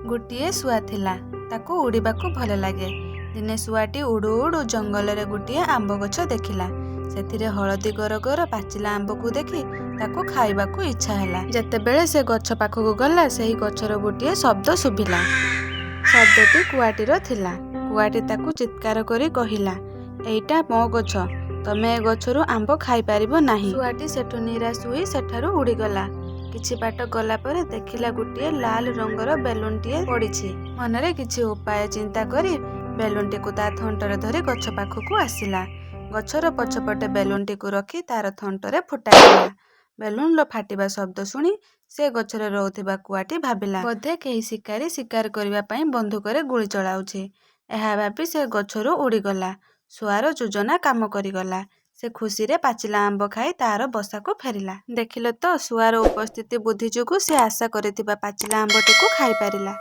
गोटे शुआ थिला ताको उड़ीबाकू भल लगे। दिने शुआटी उड़ू उड़ू जंगल गोटे आंब गछ देखिला। सेथिरे हलदी गर गर पाचिला आंब को देखी ताको खाइबाकू इच्छा हैला। जेतेबेले से गछ पाखकू गला सेही गछर गोटे शब्द शुभिला। शब्दटी कुआटीर थिला। कुआटी ताकू चित्कार करी कहिला, एइटा मो गछ, तमे ए गछरु आंब खाई पारिबो नाही। शुआटी सेठु निराश होई सेठारु उड़ीगला। किछि बाट गला परे देखिला गोटे लाल रंगर बेलूनटीए पड़िछि। मनरे किछि उपाय चिंता करी बेलूनटी को ता थंटरे धरी गछ पाखकू आसिला। गछर पछपटे बेलूनटी को रखी तार थंटरे फुटाइला। बेलून फाटिबा शब्द शुणी से गछरे रहुथिबा कुआटी भाबिला, बोधे केही शिकारी शिकार करिबा पई बंदूकरे गुली चलाउछि। एहा भाबी से गछरु उड़ीगला। शुआर योजना काम करिगला। से खुशी रे पाचिला आंब खाई तार बसा को फेरिला। देखिलो तो शुआर उपस्थिति बुद्धि जोगु से आशा करिथिबा पाचिला आंबटी को खाई पारिला।